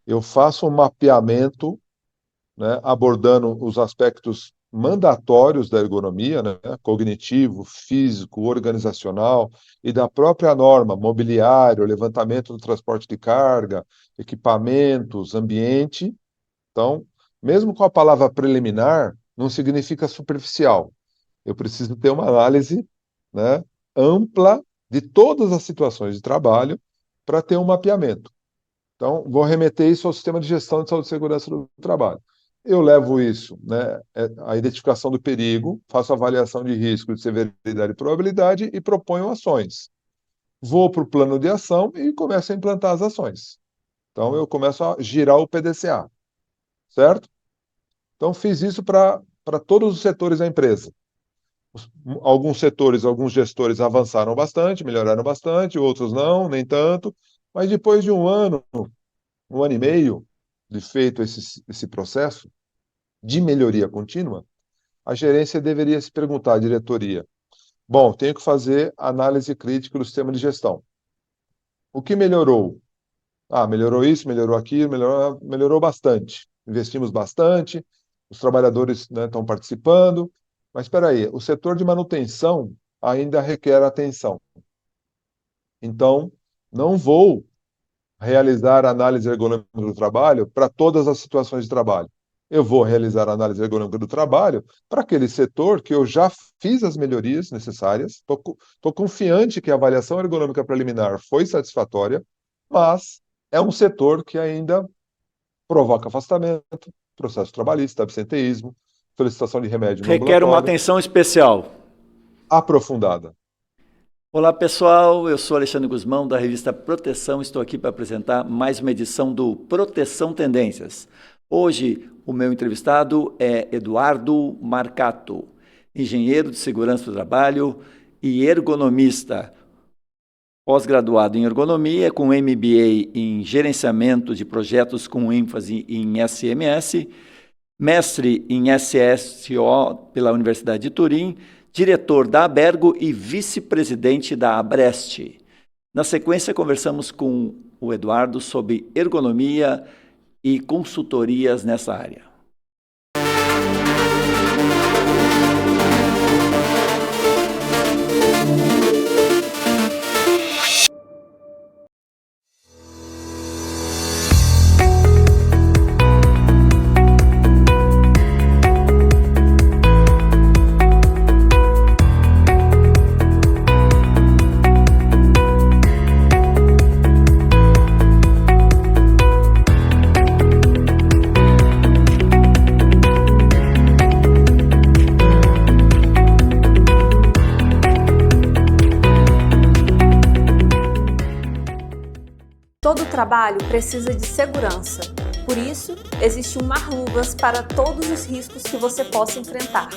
Eu faço um mapeamento, né, abordando os aspectos mandatórios da ergonomia, né, cognitivo, físico, organizacional e da própria norma, mobiliário, levantamento do transporte de carga, equipamentos, ambiente. Então, mesmo com a palavra preliminar, não significa superficial. Eu preciso ter uma análise, né, ampla de todas as situações de trabalho para ter um mapeamento. Então, vou remeter isso ao sistema de gestão de saúde e segurança do trabalho. Eu levo isso, né, a identificação do perigo, faço avaliação de risco, de severidade e probabilidade e proponho ações. Vou para o plano de ação e começo a implantar as ações. Então, eu começo a girar o PDCA, certo? Então, fiz isso para todos os setores da empresa. Alguns setores, alguns gestores avançaram bastante, melhoraram bastante, outros não, nem tanto. Mas depois de um ano e meio de feito esse processo de melhoria contínua, a gerência deveria se perguntar, a diretoria, bom, tenho que fazer análise crítica do sistema de gestão. O que melhorou? Ah, melhorou isso, melhorou aquilo, melhorou bastante. Investimos bastante, os trabalhadores, né, estão participando, mas espera aí, o setor de manutenção ainda requer atenção. Então, não vou realizar análise ergonômica do trabalho para todas as situações de trabalho. Eu vou realizar análise ergonômica do trabalho para aquele setor que eu já fiz as melhorias necessárias, estou confiante que a avaliação ergonômica preliminar foi satisfatória, mas é um setor que ainda provoca afastamento, processo trabalhista, absenteísmo, solicitação de remédio no Requer uma ambulatório, atenção especial. aprofundada. Olá pessoal, eu sou Alexandre Guzmão da revista Proteção. Estou aqui para apresentar mais uma edição do Proteção Tendências. Hoje o meu entrevistado é Eduardo Marcato, engenheiro de segurança do trabalho e ergonomista, pós-graduado em ergonomia com MBA em gerenciamento de projetos com ênfase em SMS, mestre em SSO pela Universidade de Turim, diretor da Abergo e vice-presidente da Abreste. Na sequência, conversamos com o Eduardo sobre ergonomia e consultorias nessa área. Todo trabalho precisa de segurança. Por isso, existe um mar-luvas para todos os riscos que você possa enfrentar.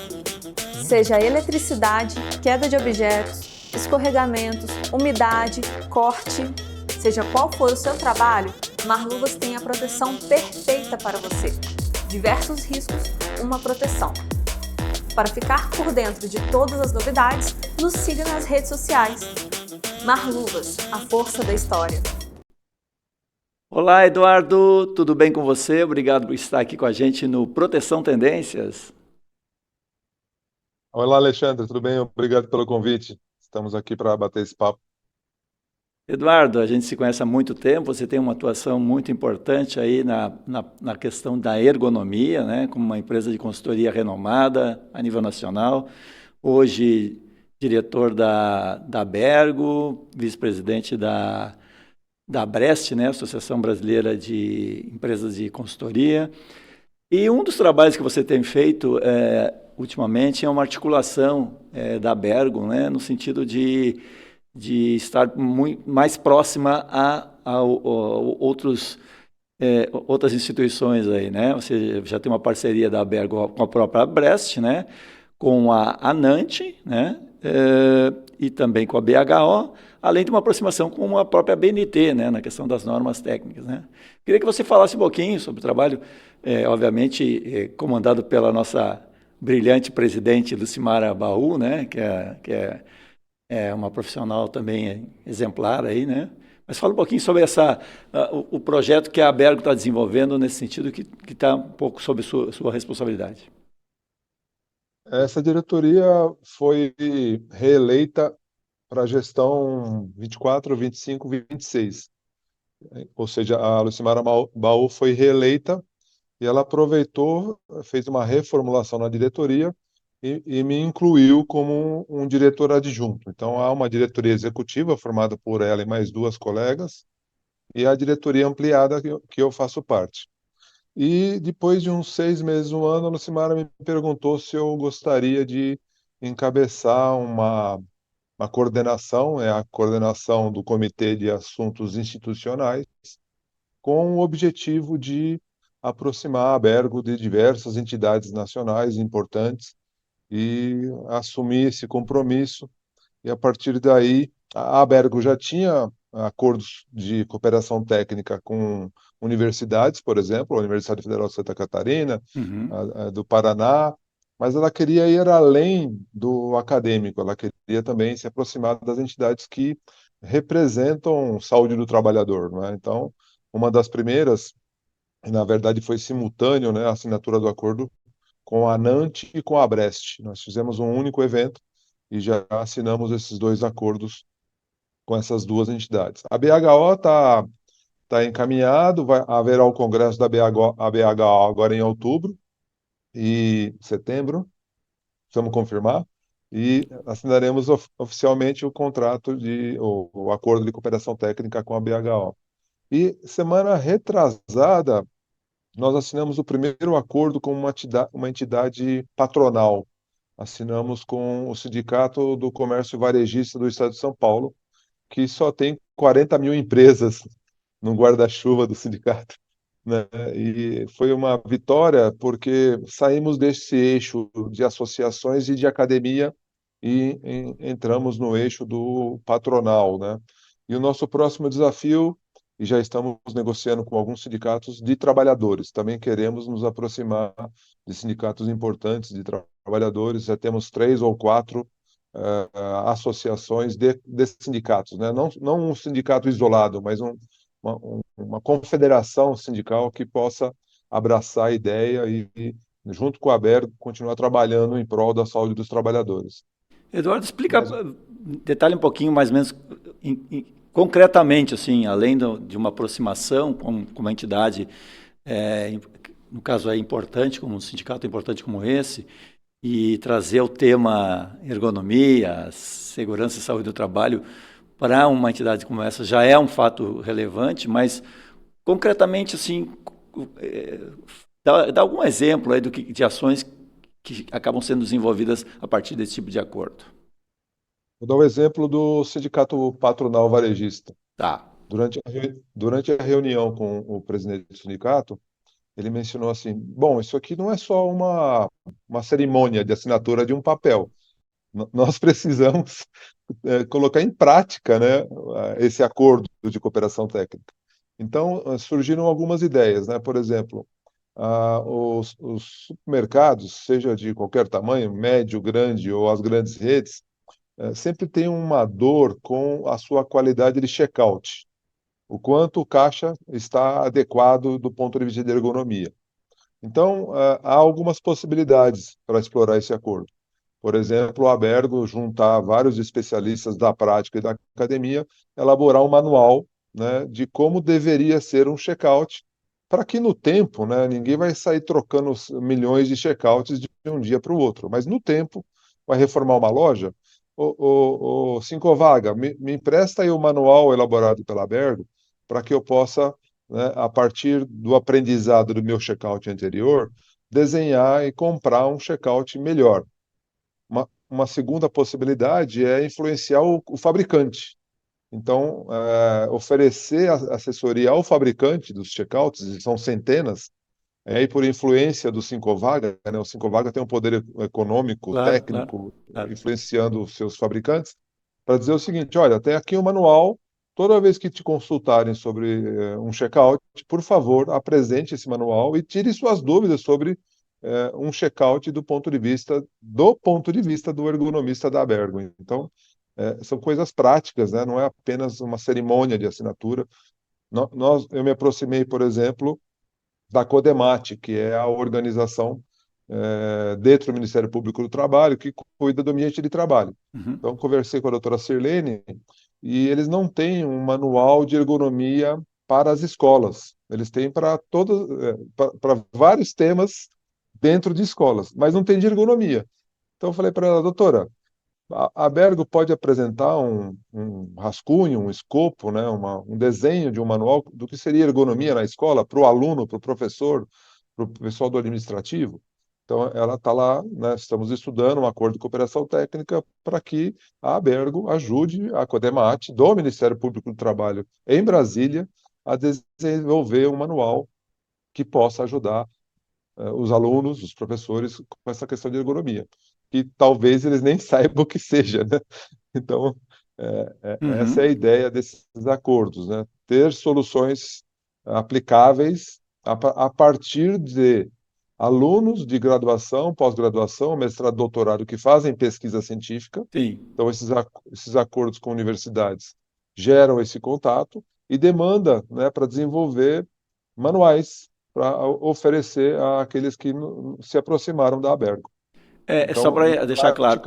Seja eletricidade, queda de objetos, escorregamentos, umidade, corte, seja qual for o seu trabalho, Mar-Luvas tem a proteção perfeita para você. Diversos riscos, uma proteção. Para ficar por dentro de todas as novidades, nos siga nas redes sociais. Mar-Luvas, a força da história. Olá, Eduardo, tudo bem com você? Obrigado por estar aqui com a gente no Proteção Tendências. Olá, Alexandre, tudo bem? Obrigado pelo convite. Estamos aqui para bater esse papo. Eduardo, a gente se conhece há muito tempo, você tem uma atuação muito importante aí na questão da ergonomia, né? Como uma empresa de consultoria renomada a nível nacional. Hoje, diretor da Bergo, vice-presidente da Abreste, né? Associação Brasileira de Empresas de Consultoria. E um dos trabalhos que você tem feito ultimamente é uma articulação da Bergo, né? No sentido de estar mais próxima a outras instituições aí, né? Você já tem uma parceria da Abergo com a própria Brest, né? Com a ANANT, né? E também com a BHO, além de uma aproximação com a própria BNT, né? Na questão das normas técnicas, né? Queria que você falasse um pouquinho sobre o trabalho, obviamente, comandado pela nossa brilhante presidente Lucimara Baú, né? Que é uma profissional também exemplar aí, né? Mas fala um pouquinho sobre o projeto que a Abergo está desenvolvendo nesse sentido, que está um pouco sob sua responsabilidade. Essa diretoria foi reeleita para a gestão 24, 25, 26. Ou seja, a Lucimara Baú foi reeleita e ela aproveitou, fez uma reformulação na diretoria e me incluiu como um diretor adjunto. Então, há uma diretoria executiva formada por ela e mais duas colegas, e a diretoria ampliada que eu faço parte. E depois de uns 6 meses, um ano, a Lucimara me perguntou se eu gostaria de encabeçar uma coordenação, é a coordenação do Comitê de Assuntos Institucionais, com o objetivo de aproximar a Abergo de diversas entidades nacionais importantes e assumir esse compromisso. E a partir daí, a Abergo já tinha acordos de cooperação técnica com universidades, por exemplo, a Universidade Federal de Santa Catarina, Uhum. a do Paraná, mas ela queria ir além do acadêmico, ela queria também se aproximar das entidades que representam saúde do trabalhador, não é? Então, uma das primeiras, na verdade, foi simultâneo, né, a assinatura do acordo com a ANANT e com a Abrest. Nós fizemos um único evento e já assinamos esses dois acordos com essas duas entidades. A BHO está encaminhado, haverá o congresso da BHO agora em outubro e setembro, precisamos confirmar, e assinaremos oficialmente o contrato o acordo de cooperação técnica com a BHO. E semana retrasada, nós assinamos o primeiro acordo com uma entidade patronal. Assinamos com o Sindicato do Comércio Varejista do Estado de São Paulo, que só tem 40 mil empresas no guarda-chuva do sindicato, né? E foi uma vitória porque saímos desse eixo de associações e de academia e entramos no eixo do patronal, né? E o nosso próximo desafio, e já estamos negociando com alguns sindicatos de trabalhadores, também queremos nos aproximar de sindicatos importantes de trabalhadores, já temos 3 ou 4 associações de sindicatos, né? Não um sindicato isolado, mas uma confederação sindical que possa abraçar a ideia junto com a ABER, continuar trabalhando em prol da saúde dos trabalhadores. Eduardo, explica, Mas, detalhe um pouquinho mais ou menos concretamente, assim, além de uma aproximação com uma entidade, é, no caso é importante, como um sindicato importante como esse, e trazer o tema ergonomia, segurança e saúde do trabalho para uma entidade como essa já é um fato relevante, mas concretamente, assim, dá algum exemplo aí de ações que acabam sendo desenvolvidas a partir desse tipo de acordo. vou dar o exemplo do Sindicato Patronal Varejista. Tá. Durante a reunião com o presidente do sindicato, ele mencionou assim: bom, isso aqui não é só uma cerimônia de assinatura de um papel. Nós precisamos colocar em prática, né, esse acordo de cooperação técnica. Então, surgiram algumas ideias, né? Por exemplo, os supermercados, seja de qualquer tamanho, médio, grande ou as grandes redes, sempre têm uma dor com a sua qualidade de checkout, o quanto o caixa está adequado do ponto de vista de ergonomia. Então, há algumas possibilidades para explorar esse acordo. Por exemplo, o Abergo juntar vários especialistas da prática e da academia, elaborar um manual, né, de como deveria ser um checkout, para que no tempo, né, ninguém vai sair trocando milhões de checkouts de um dia para o outro, mas no tempo, vai reformar uma loja, o Cincovaga, me empresta aí o manual elaborado pela Abergo, para que eu possa, né, a partir do aprendizado do meu checkout anterior, desenhar e comprar um checkout melhor. Uma segunda possibilidade é influenciar o fabricante. Então, oferecer assessoria ao fabricante dos checkouts, e são centenas, e por influência do Cincovaga, né? O Cincovaga tem um poder econômico, Claro, claro, técnico, claro. influenciando os seus fabricantes, para dizer o seguinte: olha, tem aqui um manual, toda vez que te consultarem sobre um checkout, por favor, apresente esse manual e tire suas dúvidas sobre um checkout do ponto de vista do ergonomista da Abergo. Então, são coisas práticas, né? Não é apenas uma cerimônia de assinatura. Eu me aproximei, por exemplo, da Codemate, que é a organização dentro do Ministério Público do Trabalho que cuida do ambiente de trabalho. Uhum. Então, conversei com a doutora Sirlene e eles não têm um manual de ergonomia para as escolas. Eles têm para todos, para vários temas dentro de escolas, mas não tem de ergonomia. Então, eu falei para ela, doutora, a Bergo pode apresentar um rascunho, um escopo, né, um desenho de um manual do que seria ergonomia na escola para o aluno, para o professor, para o pessoal do administrativo. Então, ela está lá, né, estamos estudando um acordo de cooperação técnica para que a Bergo ajude a Codemate do Ministério Público do Trabalho em Brasília a desenvolver um manual que possa ajudar os alunos, os professores, com essa questão de ergonomia, que talvez eles nem saibam o que seja, né? Então, essa é a Uhum. ideia desses acordos, né? Ter soluções aplicáveis a partir de alunos de graduação, pós-graduação, mestrado, doutorado, que fazem pesquisa científica. Sim. Então, esses acordos com universidades geram esse contato e demanda, né, para desenvolver manuais para oferecer àqueles que se aproximaram da Abergo. Só Então, para deixar claro.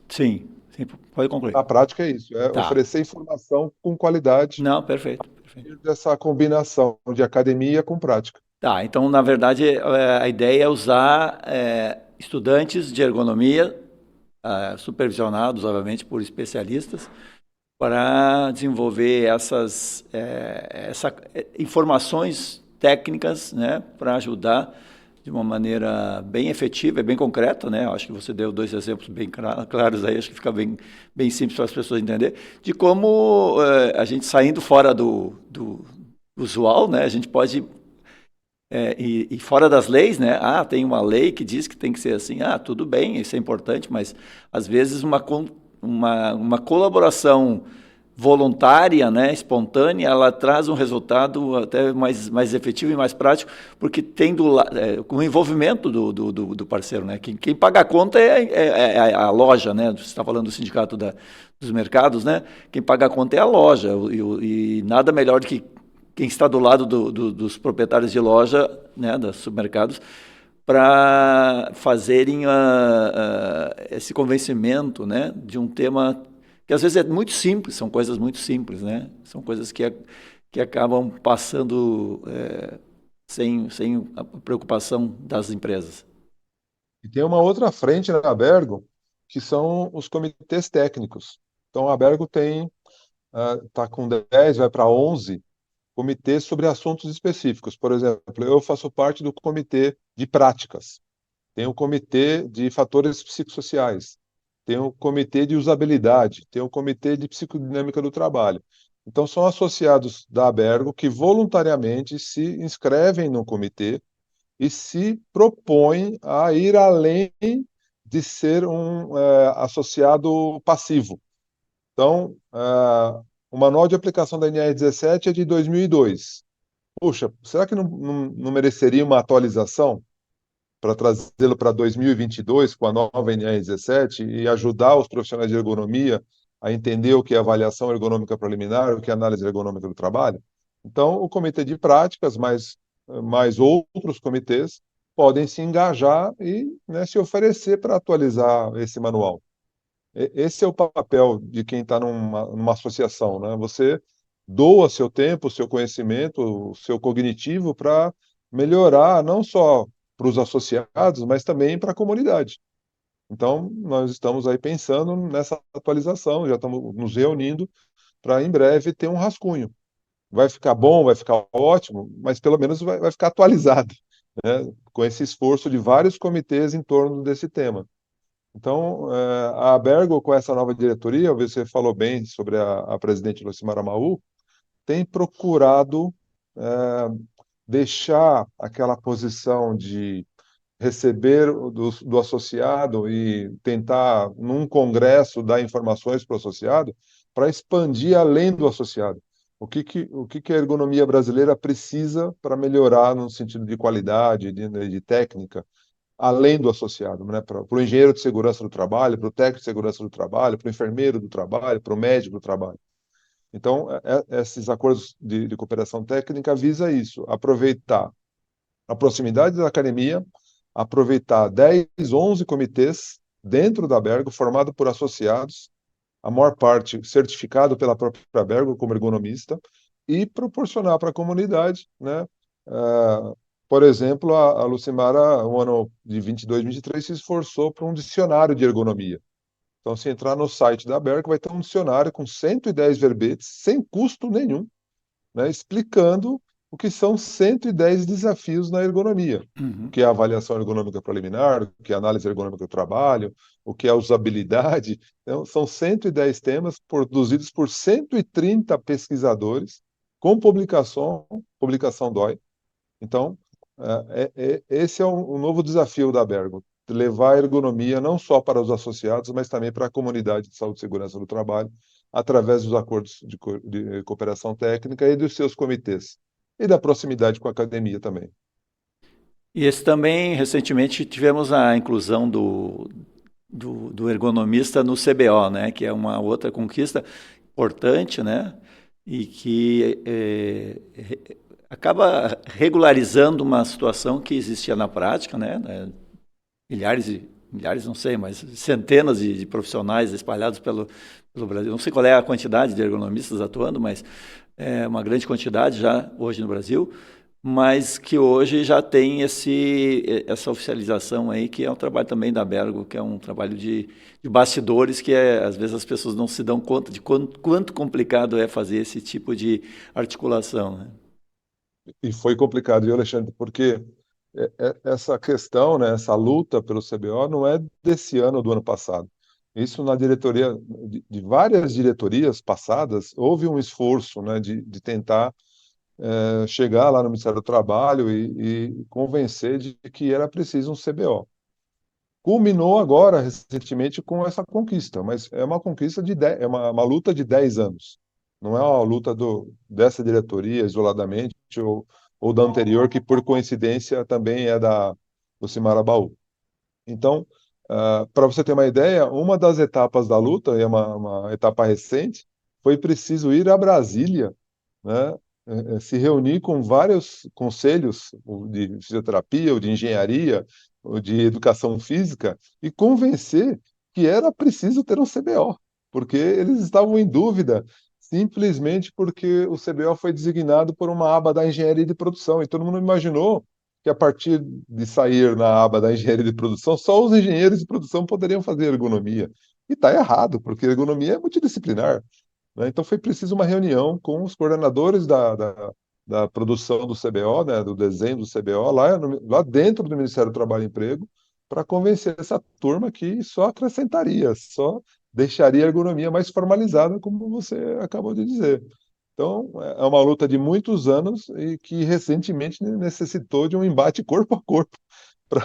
Sim, sim, pode concluir. na prática é isso, é Tá. oferecer informação com qualidade Não, perfeito, perfeito. dessa combinação de academia com prática. Tá, então, na verdade, a ideia é usar estudantes de ergonomia, supervisionados, obviamente, por especialistas, para desenvolver informações técnicas, né, para ajudar de uma maneira bem efetiva e bem concreta, né? Acho que você deu dois exemplos bem claros aí, acho que fica bem simples para as pessoas entenderem, de como a gente saindo fora do usual, né? A gente pode e fora das leis, né? Ah, tem uma lei que diz que tem que ser assim. Ah, tudo bem, isso é importante, mas às vezes uma colaboração voluntária, né, espontânea, ela traz um resultado até mais efetivo e mais prático, porque tem com o envolvimento do parceiro, né? Quem paga a conta é a loja, né? Você está falando do sindicato dos mercados, né? Quem paga a conta é a loja, e nada melhor do que quem está do lado dos proprietários de loja, né, dos supermercados, para fazerem esse convencimento, né, de um tema que às vezes é muito simples, são coisas muito simples, né? São coisas que acabam passando sem a preocupação das empresas. E tem uma outra frente na Abergo, que são os comitês técnicos. Então, a Abergo está com 10, vai para 11 comitês sobre assuntos específicos. Por exemplo, eu faço parte do comitê de práticas, tem o comitê de fatores psicossociais, tem o comitê de usabilidade, tem o comitê de psicodinâmica do trabalho. Então, são associados da Abergo que voluntariamente se inscrevem no comitê e se propõem a ir além de ser um associado passivo. Então, o manual de aplicação da NR17 é de 2002. Puxa, será que não mereceria uma atualização para trazê-lo para 2022 com a nova NR17 e ajudar os profissionais de ergonomia a entender o que é avaliação ergonômica preliminar, o que é análise ergonômica do trabalho? Então, o comitê de práticas, mais outros comitês, podem se engajar e, né, se oferecer para atualizar esse manual. Esse é o papel de quem está numa associação, né? Você doa seu tempo, seu conhecimento, seu cognitivo para melhorar não só para os associados, mas também para a comunidade. Então, nós estamos aí pensando nessa atualização, já estamos nos reunindo para em breve ter um rascunho. Vai ficar bom, vai ficar ótimo, mas pelo menos vai ficar atualizado, né? Com esse esforço de vários comitês em torno desse tema. Então, a Abergo, com essa nova diretoria, você falou bem sobre a presidente Lucimara Maú, tem procurado deixar aquela posição de receber do associado e tentar, num congresso, dar informações para o associado, para expandir além do associado. O que a ergonomia brasileira precisa para melhorar no sentido de qualidade, de técnica, além do associado, né? Para o engenheiro de segurança do trabalho, para o técnico de segurança do trabalho, para o enfermeiro do trabalho, para o médico do trabalho. Então, esses acordos de cooperação técnica visa isso, aproveitar a proximidade da academia, aproveitar 10, 11 comitês dentro da Bergo, formado por associados, a maior parte certificado pela própria Bergo como ergonomista, e proporcionar para a comunidade, né? Por exemplo, a Lucimara, no ano de 22, 23, se esforçou para um dicionário de ergonomia. Então, se entrar no site da Bergo, vai ter um dicionário com 110 verbetes, sem custo nenhum, né, explicando o que são 110 desafios na ergonomia. O Uhum. que é a avaliação ergonômica preliminar, o que é a análise ergonômica do trabalho, o que é a usabilidade. Então, são 110 temas produzidos por 130 pesquisadores, com publicação DOI. Então, esse é um novo desafio da Bergo, levar a ergonomia não só para os associados, mas também para a comunidade de saúde e segurança do trabalho, através dos acordos de cooperação técnica e dos seus comitês, e da proximidade com a academia também. E esse também, recentemente, tivemos a inclusão do ergonomista no CBO, né? Que é uma outra conquista importante, né? E que acaba regularizando uma situação que existia na prática, né? Milhares não sei, mas centenas de profissionais espalhados pelo Brasil. Não sei qual é a quantidade de ergonomistas atuando, mas é uma grande quantidade já hoje no Brasil, mas que hoje já tem essa oficialização aí, que é um trabalho também da Bergo, que é um trabalho de bastidores, que às vezes as pessoas não se dão conta de quanto complicado é fazer esse tipo de articulação, né? E foi complicado, viu, Alexandre? Porque essa questão, né, essa luta pelo CBO não é desse ano ou do ano passado. Isso na diretoria, de várias diretorias passadas, houve um esforço, né, de tentar chegar lá no Ministério do Trabalho e convencer de que era preciso um CBO. Culminou agora, recentemente, com essa conquista, mas é uma conquista é uma luta de 10 anos. Não é uma luta dessa diretoria isoladamente ou da anterior, que por coincidência também é do Simarabaú. Então, para você ter uma ideia, uma das etapas da luta, e é uma etapa recente, foi preciso ir a Brasília, né, se reunir com vários conselhos, o de fisioterapia, o de engenharia, o de educação física, e convencer que era preciso ter um CBO, porque eles estavam em dúvida, simplesmente porque o CBO foi designado por uma aba da engenharia de produção, e todo mundo imaginou que a partir de sair na aba da engenharia de produção, só os engenheiros de produção poderiam fazer ergonomia. E está errado, porque ergonomia é multidisciplinar, né? Então foi preciso uma reunião com os coordenadores da produção do CBO, né, do desenho do CBO, lá dentro do Ministério do Trabalho e Emprego, para convencer essa turma que só acrescentaria, só deixaria a ergonomia mais formalizada, como você acabou de dizer. Então, é uma luta de muitos anos e que recentemente necessitou de um embate corpo a corpo para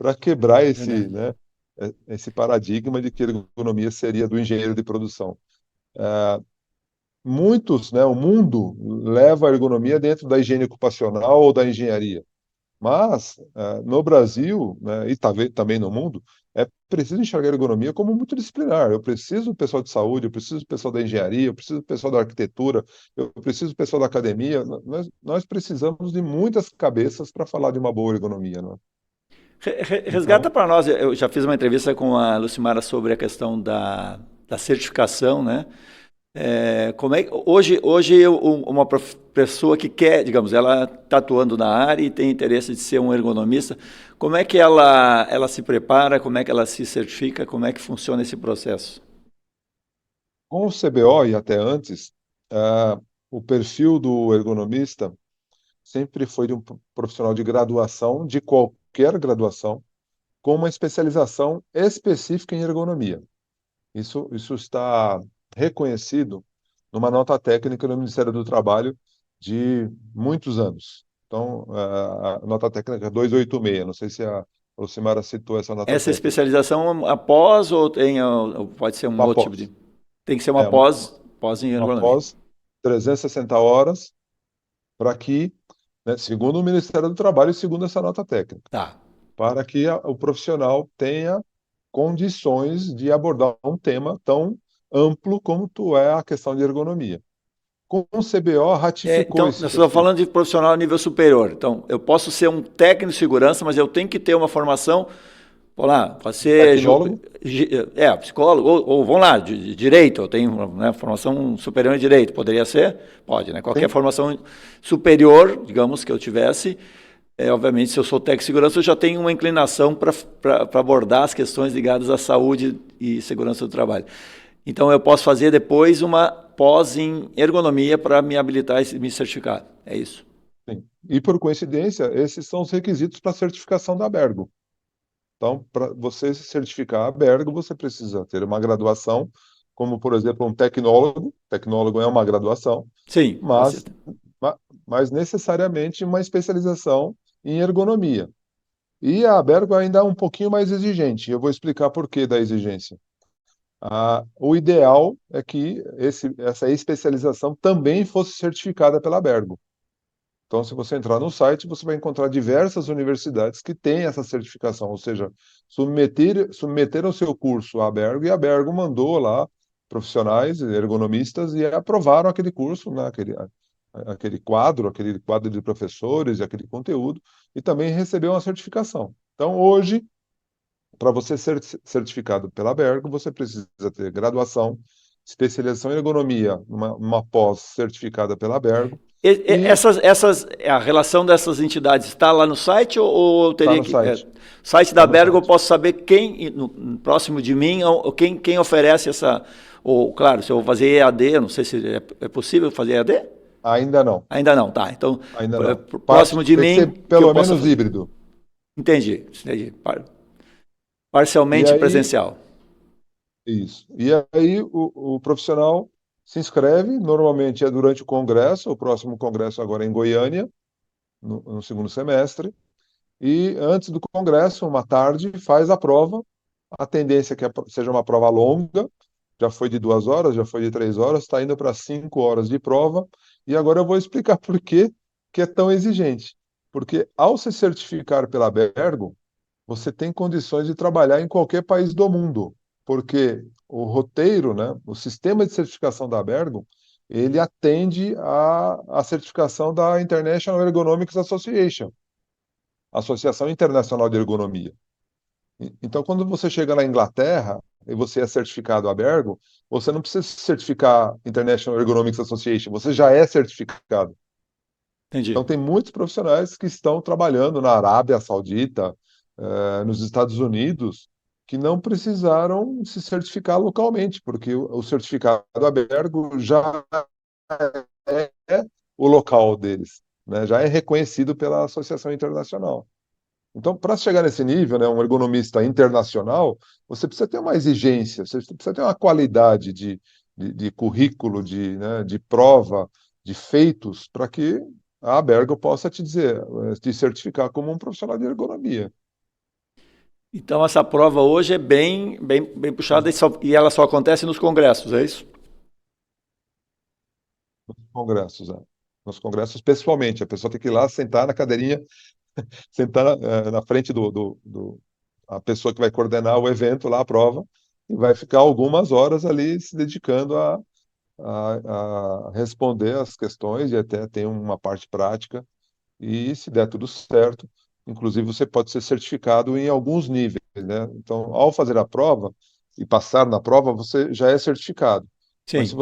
para quebrar esse, Verdade. né, esse paradigma de que a ergonomia seria do engenheiro de produção. Muitos, né, o mundo leva a ergonomia dentro da higiene ocupacional ou da engenharia, mas no Brasil, né, e também no mundo, é preciso enxergar a ergonomia como multidisciplinar. Eu preciso do pessoal de saúde, eu preciso do pessoal da engenharia, eu preciso do pessoal da arquitetura, eu preciso do pessoal da academia. Nós precisamos de muitas cabeças para falar de uma boa ergonomia, né? Resgata Então, para nós, eu já fiz uma entrevista com a Lucimara sobre a questão da certificação, né? Como é hoje uma pessoa que quer, digamos, ela está atuando na área e tem interesse de ser um ergonomista, como é que ela se prepara, como é que ela se certifica, como é que funciona esse processo? com o CBO e até antes, o perfil do ergonomista sempre foi de um profissional de graduação, de qualquer graduação, com uma especialização específica em ergonomia. Isso está reconhecido numa nota técnica do Ministério do Trabalho de muitos anos. Então, a nota técnica 286, não sei se a Lucimara citou essa nota Essa técnica. especialização após ou ou pode ser um Uma outro tipo pós, de... Tem que ser uma é, pós em uma ergonomia. pós 360 horas para que, né, segundo o Ministério do Trabalho e segundo essa nota técnica, Tá. para que o profissional tenha condições de abordar um tema tão amplo como é a questão de ergonomia. Com o CBO, ratificou Então, esse nós estamos perfil. falando de profissional a nível superior. Então, eu posso ser um técnico de segurança, mas eu tenho que ter uma formação, vamos lá, pode ser Tecnólogo, psicólogo, ou vamos lá, de direito, eu tenho, né, formação superior em direito, poderia ser? Pode, né? Qualquer sim, formação superior, digamos, que eu tivesse, obviamente, se eu sou técnico de segurança, eu já tenho uma inclinação para abordar as questões ligadas à saúde e segurança do trabalho. Então, eu posso fazer depois uma pós em ergonomia para me habilitar e me certificar. É isso. sim. E por coincidência, esses são os requisitos para a certificação da Bergo. Então, para você se certificar a Bergo, você precisa ter uma graduação, como, por exemplo, um tecnólogo. Tecnólogo é uma graduação, Sim, mas, ma- mas necessariamente uma especialização em ergonomia. E a Bergo ainda é um pouquinho mais exigente. Eu vou explicar por que da exigência. O ideal é que essa especialização também fosse certificada pela Bergo. Então, se você entrar no site, você vai encontrar diversas universidades que têm essa certificação, ou seja, submeteram o seu curso à Bergo e a Bergo mandou lá profissionais, ergonomistas, e aprovaram aquele curso, né, aquele quadro de professores e aquele conteúdo, e também recebeu uma certificação. Então, hoje, para você ser certificado pela Bergo, você precisa ter graduação, especialização em ergonomia, uma pós certificada pela Bergo, e A relação dessas entidades está lá no site ou eu está teria no que. site. Site da Está no Bergo, eu site. posso saber quem, próximo de mim, ou quem oferece essa. Ou, claro, se eu vou fazer EAD, não sei se é possível fazer EAD? Ainda não. Ainda não, tá. Então, Ainda não. próximo de Tem que ser mim, que eu pelo possa menos fazer. híbrido. Entendi. E Parcialmente aí, presencial. isso. E aí o profissional se inscreve, normalmente é durante o congresso, o próximo congresso agora é em Goiânia, no segundo semestre, e antes do congresso, uma tarde, faz a prova. A tendência é que seja uma prova longa, já foi de 2 horas, já foi de 3 horas, está indo para 5 horas de prova. E agora eu vou explicar por que é tão exigente. Porque ao se certificar pela Bergo, você tem condições de trabalhar em qualquer país do mundo, porque o roteiro, né, o sistema de certificação da Bergo, ele atende à certificação da International Ergonomics Association, Associação Internacional de Ergonomia. Então, quando você chega na Inglaterra e você é certificado Abergo, você não precisa se certificar International Ergonomics Association, você já é certificado. Entendi. Então, tem muitos profissionais que estão trabalhando na Arábia Saudita, nos Estados Unidos, que não precisaram se certificar localmente, porque o certificado Abergo já é o local deles, né? Já é reconhecido pela Associação Internacional. Então, para chegar nesse nível, né, um ergonomista internacional, você precisa ter uma exigência, você precisa ter uma qualidade de currículo, né, de prova, de feitos, para que a Abergo possa te dizer, te certificar como um profissional de ergonomia. Então, essa prova hoje é bem puxada e ela só acontece nos congressos, é isso? Nos congressos, né? Nos congressos, pessoalmente, a pessoa tem que ir lá, sentar na cadeirinha, sentar na frente a pessoa que vai coordenar o evento lá, a prova, e vai ficar algumas horas ali se dedicando a responder as questões e até tem uma parte prática. E se der tudo certo, inclusive você pode ser certificado em alguns níveis, né? Então, ao fazer a prova e passar na prova, você já é certificado. Mas Sim.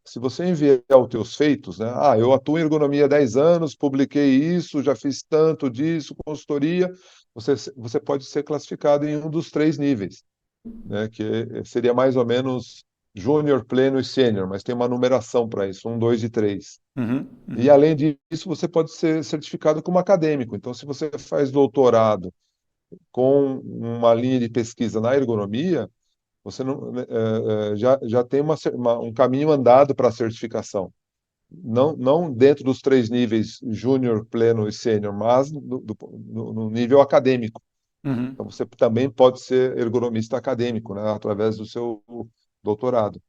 se você enviar os teus feitos, né? Eu atuo em ergonomia há 10 anos, publiquei isso, já fiz tanto disso, consultoria, você pode ser classificado em um dos 3 níveis, né? Que seria mais ou menos júnior, pleno e sênior, mas tem uma numeração para isso, um, dois e três. Uhum, E uhum. além disso, você pode ser certificado como acadêmico. Então, se você faz doutorado com uma linha de pesquisa na ergonomia, você não, já tem um caminho andado para a certificação. Não dentro dos 3 níveis, júnior, pleno e sênior, mas no nível acadêmico. Uhum. Então, você também pode ser ergonomista acadêmico, né, através do seu doutorado.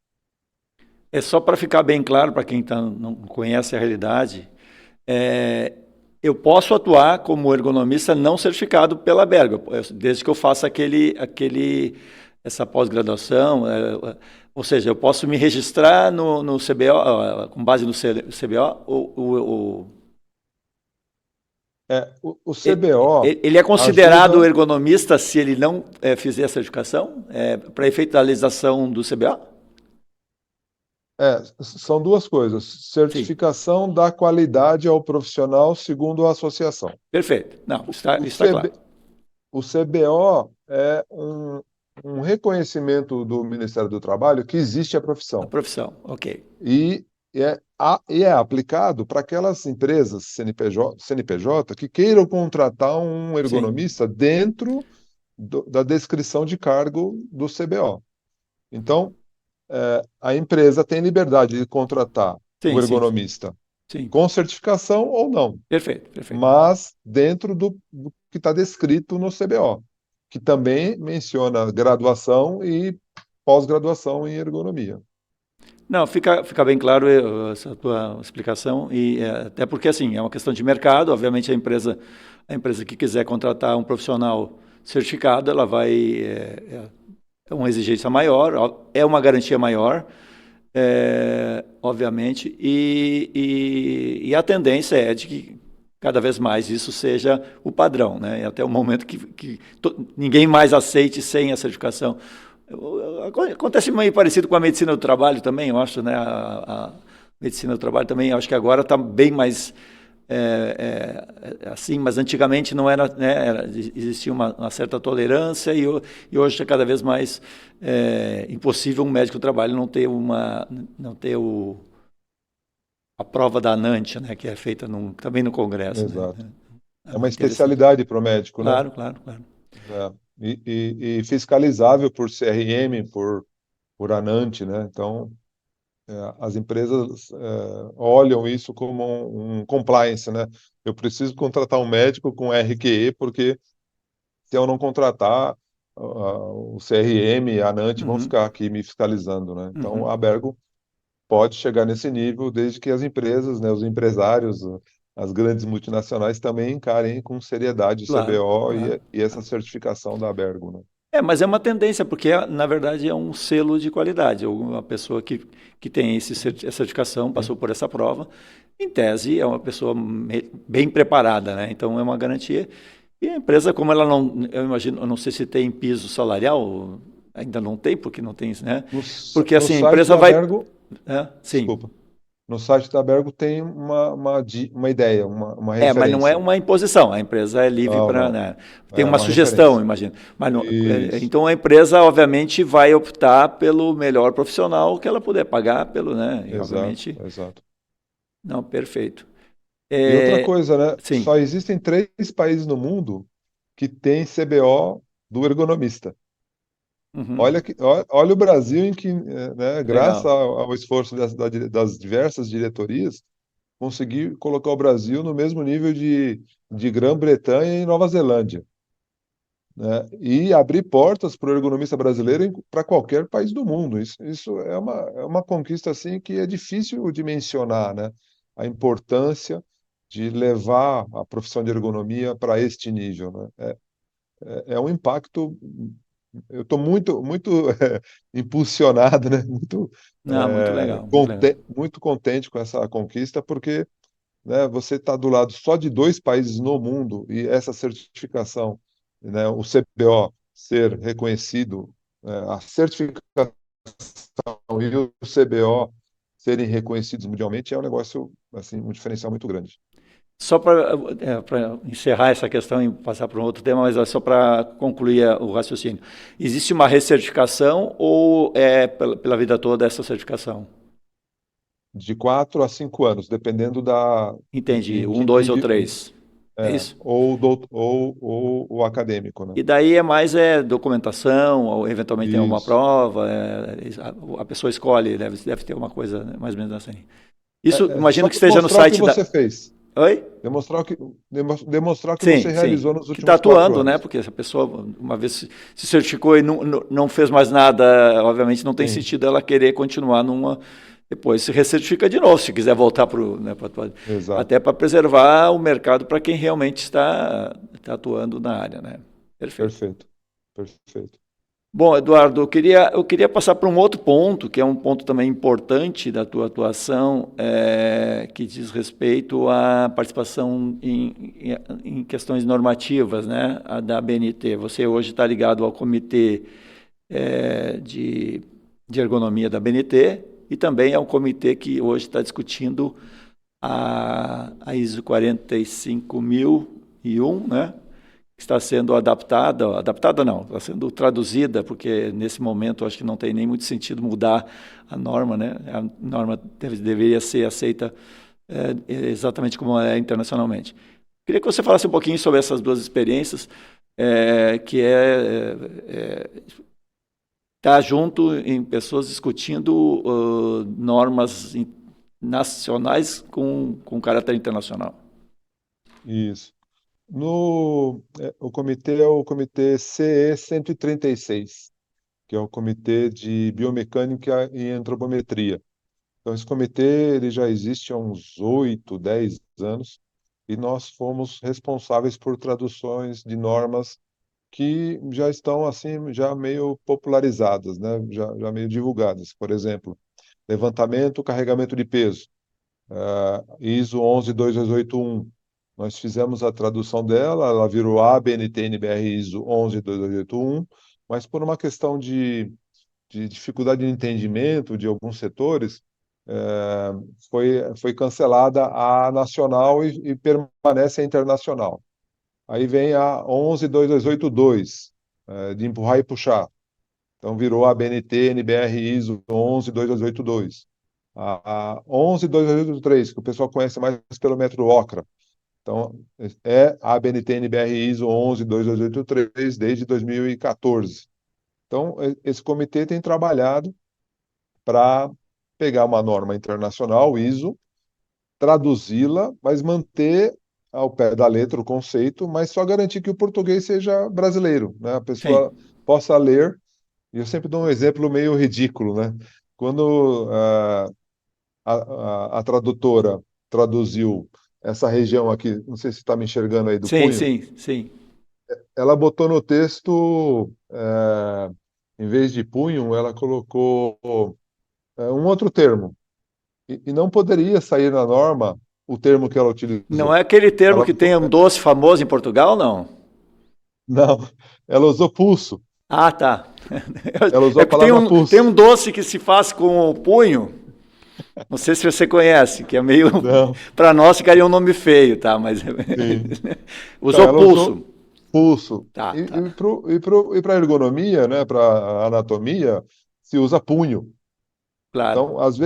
É só para ficar bem claro para quem não conhece a realidade. Eu posso atuar como ergonomista não certificado pela Bergo, desde que eu faça essa pós-graduação, ou seja, eu posso me registrar no CBO, com base no CBO, O ele, CBO ele é considerado ajuda. ergonomista se ele não fizer a certificação, para efeito da legislação do CBO? São duas coisas. Sim, Certificação da qualidade ao profissional segundo a associação. perfeito. Não, O está claro. O CBO é um reconhecimento do Ministério do Trabalho que existe a A profissão profissão, ok. e é aplicado para aquelas empresas CNPJ que queiram contratar um Sim, ergonomista dentro da descrição de cargo do CBO. Então, a empresa tem liberdade de contratar o sim, sim, ergonomista sim. com certificação ou não, Perfeito, perfeito. mas dentro do que está descrito no CBO, que também menciona graduação e pós-graduação em ergonomia. Não, fica bem claro essa tua explicação, e até porque, assim, é uma questão de mercado, obviamente a empresa que quiser contratar um profissional certificado, ela vai, é uma exigência maior, é uma garantia maior, obviamente, e a tendência é de que cada vez mais isso seja o padrão, né? E até o momento que ninguém mais aceite sem a certificação. Acontece meio parecido com a medicina do trabalho também, eu acho, né? A medicina do trabalho também, eu acho que agora está bem mais assim, mas antigamente não era, né? Existia uma certa tolerância e hoje é cada vez mais impossível um médico do trabalho não ter a prova da ANANT, né? Que é feita também no Congresso, né? Exato. É É uma muito interessante. especialidade para o médico, né? Claro, claro, claro. É. E fiscalizável por CRM, por ANANT, né? Então, as empresas olham isso como um compliance, né? Eu preciso contratar um médico com RQE, porque se eu não contratar, o CRM e a ANANT vão Uhum, ficar aqui me fiscalizando, né? Então, uhum. a Bergo pode chegar nesse nível desde que as empresas, né, os empresários, as grandes multinacionais também encarem com seriedade o Claro, CBO claro. e essa certificação da Bergo, né? Mas é uma tendência, porque na verdade é um selo de qualidade. Uma pessoa que tem essa certificação, Sim. passou por essa prova, em tese é uma pessoa bem preparada, né? Então é uma garantia. E a empresa, como ela não, eu imagino, eu não sei se tem piso salarial, ainda não tem, porque não tem, né? Porque No assim, a site empresa da vai. Bergo, Sim. desculpa, no site da Bergo tem uma ideia, uma Mas não é referência. uma imposição, a empresa é livre Não, para, não. né, tem É uma uma sugestão, referência. imagino. Mas Isso. então a empresa, obviamente, vai optar pelo melhor profissional que ela puder pagar, né? E Exato, obviamente, exato. não, perfeito. E outra É, coisa, né? sim. Só existem 3 países no mundo que têm CBO do ergonomista. Uhum. Olha o Brasil em que, né, graças Legal. ao esforço das diversas diretorias, conseguir colocar o Brasil no mesmo nível de Grã-Bretanha e Nova Zelândia, né? E abrir portas para o ergonomista brasileiro para qualquer país do mundo. Isso é uma conquista assim que é difícil de mencionar, né? A importância de levar a profissão de ergonomia para este nível, né? É um impacto. Eu estou muito, muito impulsionado, né? Não, muito legal, muito legal. Muito contente com essa conquista, porque, né, você está do lado só de 2 países no mundo e essa certificação, né, o CBO ser reconhecido, a certificação e o CBO serem reconhecidos mundialmente é um negócio, assim, um diferencial muito grande. Só para encerrar essa questão e passar para um outro tema, mas só para concluir o raciocínio. Existe uma recertificação ou é pela vida toda essa certificação? De 4 a 5 anos, dependendo Entendi. em Um, que dois ou nível, três. É isso? ou o acadêmico, né? E daí é mais documentação, ou eventualmente tem uma Isso. prova, a pessoa escolhe, deve ter uma coisa, né, mais ou menos assim. Isso, imagino Só que esteja no mostrar o que site da. você fez. Oi? Demonstrar o que você Sim, sim. realizou nos Que está últimos quatro atuando, né? anos. Porque essa pessoa, uma vez se certificou e não fez mais nada, obviamente não tem Sim, sentido ela querer continuar depois se recertifica de novo, se quiser voltar para o, né, Exato. até para preservar o mercado para quem realmente está atuando na área, né? Perfeito. Perfeito. Perfeito. Bom, Eduardo, eu queria passar para um outro ponto, que é um ponto também importante da tua atuação, que diz respeito à participação em questões normativas, né, a da ABNT. Você hoje está ligado ao comitê de ergonomia da ABNT e também ao comitê que hoje está discutindo a ISO 45001, né? Que está sendo adaptada não, está sendo traduzida, porque nesse momento acho que não tem nem muito sentido mudar a norma, né? A norma deveria ser aceita exatamente como é internacionalmente. Queria que você falasse um pouquinho sobre essas duas experiências, que estar junto em pessoas discutindo normas nacionais com caráter internacional. Isso. O comitê é o comitê CE 136, que é o Comitê de Biomecânica e Antropometria. Então, esse comitê ele já existe há uns 8, 10 anos, e nós fomos responsáveis por traduções de normas que já estão assim, já meio popularizadas, né? Já meio divulgadas. Por exemplo, levantamento, carregamento de peso, ISO 11281. Nós fizemos a tradução dela, ela virou ABNT-NBR ISO 11281, mas por uma questão de dificuldade de entendimento de alguns setores, eh, foi cancelada a nacional e permanece a internacional. Aí vem a 112282, de empurrar e puxar. Então virou a BNT NBR ISO 112282. A 112283, que o pessoal conhece mais pelo método OCRA. Então é a BNT NBR ISO 112283 desde 2014. Então esse comitê tem trabalhado para pegar uma norma internacional ISO, traduzi-la, mas manter ao pé da letra o conceito, mas só garantir que o português seja brasileiro, né? A pessoa Sim. possa ler. E eu sempre dou um exemplo meio ridículo, né? Quando a tradutora traduziu essa região aqui, não sei se está me enxergando aí do Sim, punho, sim, sim. ela botou no texto, em vez de punho, ela colocou um outro termo. E não poderia sair na norma o termo que ela Não utilizou. é aquele termo Ela que tem usou, um doce famoso em Portugal, não? não, ela usou pulso. Ah, tá. Ela usou É a porque tem palavra um pulso. doce que se faz com o punho, não sei se você conhece, que é meio. Não, Para nós ficaria um nome feio, tá? Mas. sim. Então, Usou ela usou pulso. pulso. Tá, tá. E para ergonomia, né, para anatomia, se usa punho. Claro. Então, às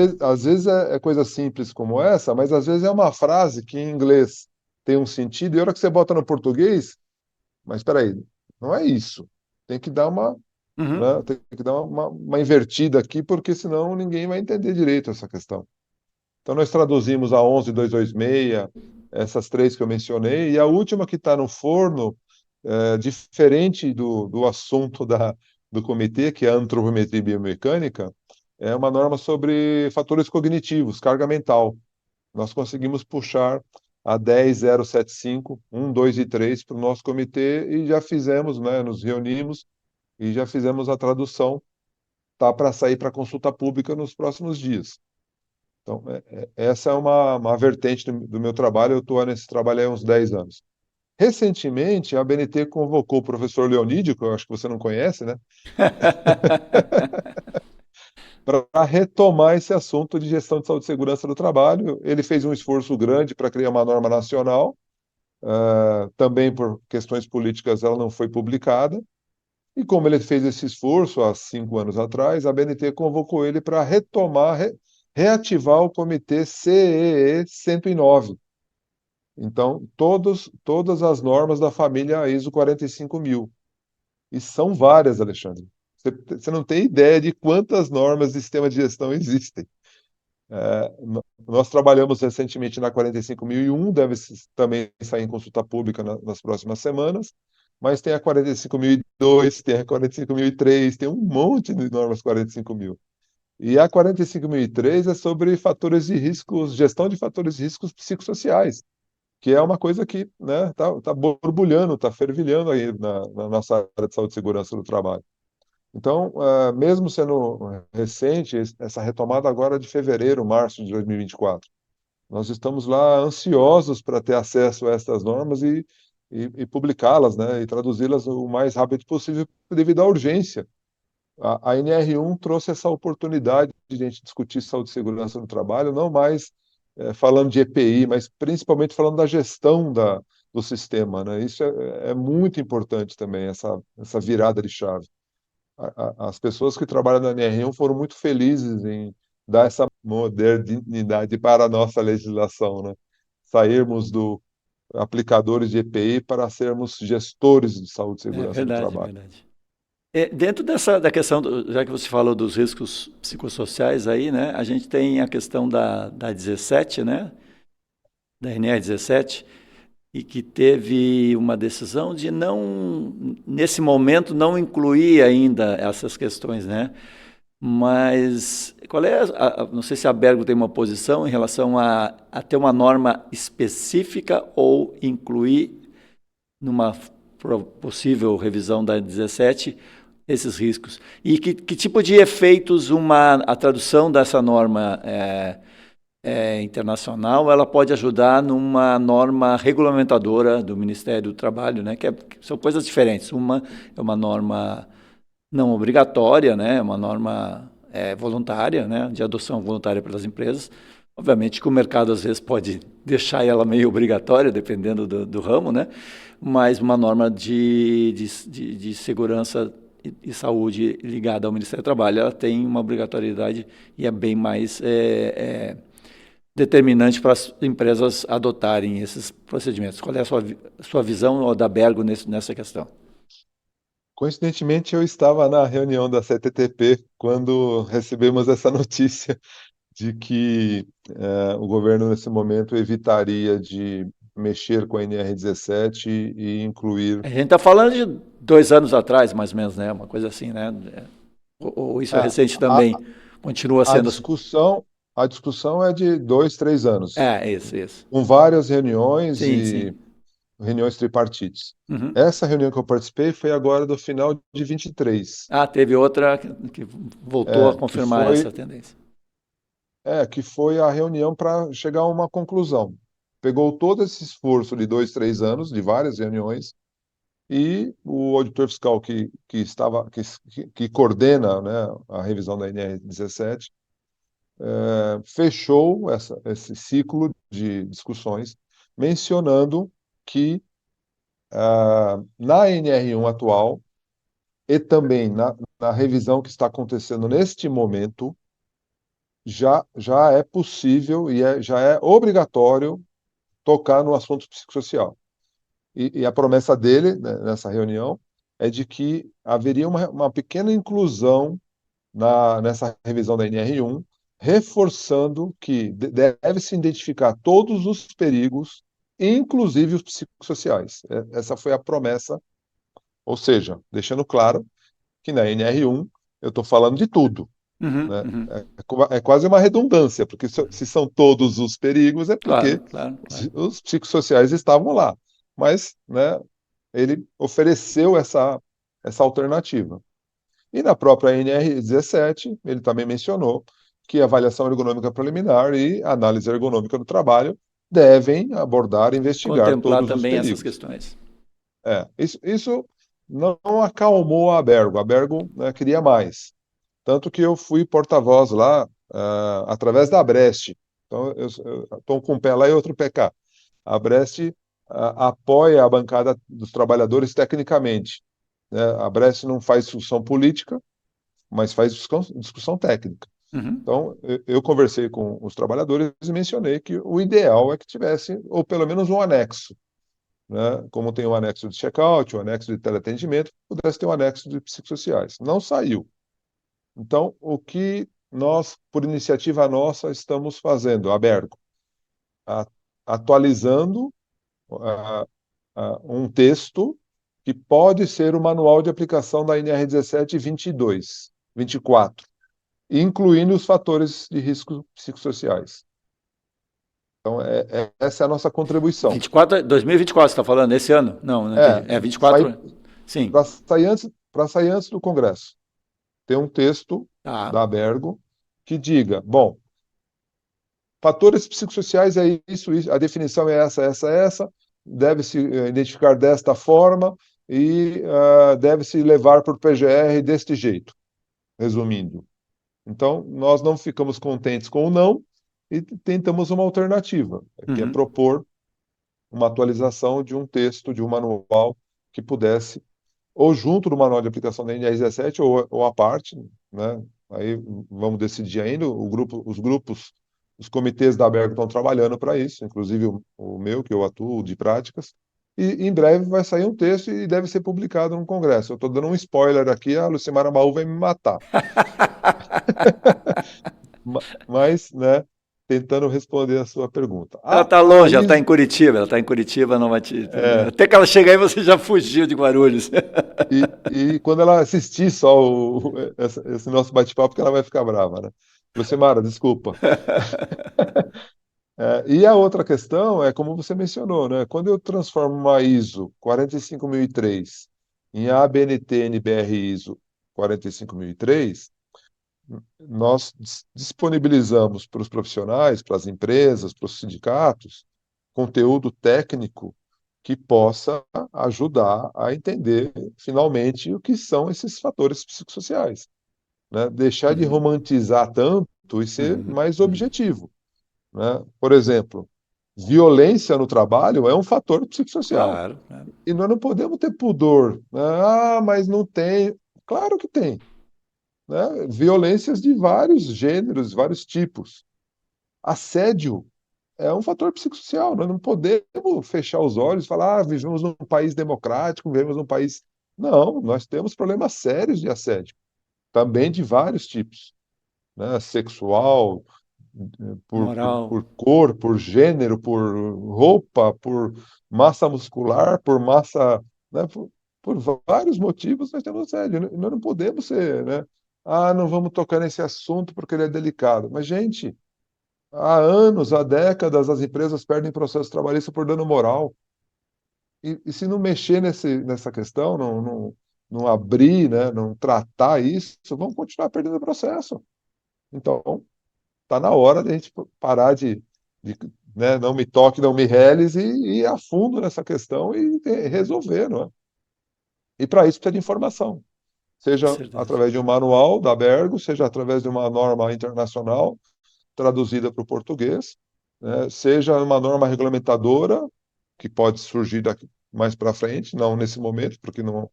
vezes é coisa simples como essa, mas às vezes é uma frase que em inglês tem um sentido, e a hora que você bota no português, mas espera aí, não é isso. Tem que dar uma, Uhum. né, tem que dar uma invertida aqui, porque senão ninguém vai entender direito essa questão. Então, nós traduzimos a 11226, essas três que eu mencionei, e a última que está no forno, diferente do assunto do comitê, que é a antropometria biomecânica, é uma norma sobre fatores cognitivos, carga mental. Nós conseguimos puxar a 10075, 1, 2 e 3 para o nosso comitê e já fizemos, né, nos reunimos e já fizemos a tradução, tá para sair para consulta pública nos próximos dias. Então, essa é uma vertente do meu trabalho, eu estou nesse trabalho há uns 10 anos. Recentemente, a ABNT convocou o professor Leonídio, que eu acho que você não conhece, né, para retomar esse assunto de gestão de saúde e segurança do trabalho. Ele fez um esforço grande para criar uma norma nacional, também por questões políticas ela não foi publicada, e como ele fez esse esforço há 5 anos atrás, a ABNT convocou ele para retomar, reativar o comitê CEE 109. Então, todas as normas da família ISO 45000. E são várias, Alexandre. Você não tem ideia de quantas normas de sistema de gestão existem. Nós trabalhamos recentemente na 45001, deve também sair em consulta pública nas próximas semanas, mas tem a 45002, tem a 45003, tem um monte de normas 45000. E a 45.003 é sobre fatores de riscos, gestão de fatores de riscos psicossociais, que é uma coisa que, né, tá borbulhando, tá fervilhando aí na nossa área de saúde e segurança do trabalho. Então, mesmo sendo recente, essa retomada agora é de fevereiro, março de 2024, nós estamos lá ansiosos para ter acesso a essas normas e publicá-las, né, e traduzi-las o mais rápido possível devido à urgência. A NR1 trouxe essa oportunidade de a gente discutir saúde e segurança no trabalho, não mais falando de EPI, mas principalmente falando da gestão do sistema, né? Isso é muito importante também, essa virada de chave. As pessoas que trabalham na NR1 foram muito felizes em dar essa modernidade para a nossa legislação, né? Sairmos do aplicadores de EPI para sermos gestores de saúde e É segurança do verdade, é trabalho. verdade. Dentro da questão, já que você falou dos riscos psicossociais aí, né, a gente tem a questão da 17, né, da NR 17, e que teve uma decisão de não, nesse momento, não incluir ainda essas questões, né? Mas qual é, não sei se a Bergo tem uma posição em relação a ter uma norma específica ou incluir numa possível revisão da 17 esses riscos. E que tipo de efeitos a tradução dessa norma internacional ela pode ajudar numa norma regulamentadora do Ministério do Trabalho, né? Que são coisas diferentes. Uma é uma norma não obrigatória, né? Uma norma voluntária, né? De adoção voluntária pelas empresas. Obviamente que o mercado às vezes pode deixar ela meio obrigatória, dependendo do ramo, né? Mas uma norma de segurança e saúde ligada ao Ministério do Trabalho, ela tem uma obrigatoriedade e é bem mais determinante para as empresas adotarem esses procedimentos. Qual é a sua visão ou da Bergo nessa questão? Coincidentemente, eu estava na reunião da CTTP quando recebemos essa notícia de que o governo, nesse momento, evitaria de mexer com a NR17 e incluir. A gente está falando de 2 anos atrás, mais ou menos, né? Uma coisa assim, né? Ou isso é A, recente a, também? Continua a sendo assim? discussão, a discussão é de 2, 3 anos, Isso, isso. com várias reuniões Sim, sim. e reuniões tripartites. Uhum. Essa reunião que eu participei foi agora do final de 23, Teve outra que voltou a que confirmar essa foi, tendência. que foi a reunião para chegar a uma conclusão. Pegou todo esse esforço de 2, 3 anos, de várias reuniões, e o auditor fiscal que coordena, né, a revisão da NR17 fechou esse ciclo de discussões, mencionando que na NR1 atual e também na revisão que está acontecendo neste momento, já é possível e já é obrigatório tocar no assunto psicossocial. E a promessa dele, né, nessa reunião, é de que haveria uma pequena inclusão nessa revisão da NR1, reforçando que deve-se identificar todos os perigos, inclusive os psicossociais. Essa foi a promessa, ou seja, deixando claro que na NR1 eu estou falando de tudo. Uhum, Né? uhum. É quase uma redundância, porque se são todos os perigos, é porque Claro, claro, claro. os psicossociais estavam lá. Mas, né, ele ofereceu essa alternativa. E na própria NR17, ele também mencionou que avaliação ergonômica preliminar e análise ergonômica do trabalho devem abordar e investigar Contemplar todos os também essas perigos. questões. Isso não acalmou a Bergo, né, queria mais. Tanto que eu fui porta-voz lá, através da Abreste. Então, eu estou com um pé lá e outro pé cá. A Abreste apoia a bancada dos trabalhadores tecnicamente, né? A Abreste não faz discussão política, mas faz discussão técnica. Uhum. Então, eu conversei com os trabalhadores e mencionei que o ideal é que tivesse, ou pelo menos um anexo, né? Como tem um anexo de check-out, um anexo de teleatendimento, pudesse ter um anexo de psicossociais. Não saiu. Então, o que nós, por iniciativa nossa, estamos fazendo, a Bergo? A- Atualizando um texto que pode ser o manual de aplicação da NR17 22, 24. incluindo os fatores de risco psicossociais. Então, essa é a nossa contribuição. 2024 você está falando, esse ano? Não, não entendi. É, É 24? Sim. para sair antes do Congresso. Tem um texto Tá. da Abergo que diga, bom, fatores psicossociais é isso, a definição é essa, deve-se identificar desta forma e deve-se levar por PGR deste jeito, resumindo. Então, nós não ficamos contentes com o não e tentamos uma alternativa, que é Uhum. propor uma atualização de um texto, de um manual que pudesse, ou junto do manual de aplicação da NR17 ou à parte, né? Aí vamos decidir ainda, os grupos, os comitês da ABERG estão trabalhando para isso, inclusive o meu, que eu atuo de práticas, e em breve vai sair um texto e deve ser publicado no Congresso. Eu estou dando um spoiler aqui, a Lucimara Maú vai me matar. Mas, né, tentando responder a sua pergunta. Ela A, está a longe, ela está em ISO, Curitiba, ela está em Curitiba, não vai te... é, Até que ela chega aí, você já fugiu de Guarulhos. e quando ela assistir só esse nosso bate-papo, que ela vai ficar brava, né? Lucimara, desculpa. E a outra questão é, como você mencionou, né? Quando eu transformo uma ISO 45003 em ABNT NBR ISO 45003, nós disponibilizamos para os profissionais, para as empresas, para os sindicatos, conteúdo técnico que possa ajudar a entender finalmente o que são esses fatores psicossociais, né? Deixar de Uhum, romantizar tanto e ser uhum, mais uhum. objetivo, né? Por exemplo, violência no trabalho é um fator psicossocial Claro, claro. e nós não podemos ter pudor, né? Ah, mas não tem. Claro que tem, né? Violências de vários gêneros, vários tipos. Assédio é um fator psicossocial. Nós não podemos fechar os olhos e falar, vivemos num país democrático, vivemos num país. Não, nós temos problemas sérios de assédio, também de vários tipos, né? Sexual, Moral. por cor, por gênero, por roupa, por massa muscular, por massa, né? Por vários motivos nós temos assédio. Nós não podemos ser, né? Ah, não vamos tocar nesse assunto porque ele é delicado. Mas, gente, há anos, há décadas, as empresas perdem processo trabalhista por dano moral. E se não mexer nessa questão, não abrir, né, não tratar isso, vão continuar perdendo processo. Então, está na hora de a gente parar de, né, não me toque, não me reles e ir a fundo nessa questão e resolver, não é? E para isso precisa de informação, Com seja certeza. através de um manual da Bergo, seja através de uma norma internacional traduzida para o português, né, seja uma norma regulamentadora que pode surgir daqui mais para frente, não nesse momento, porque não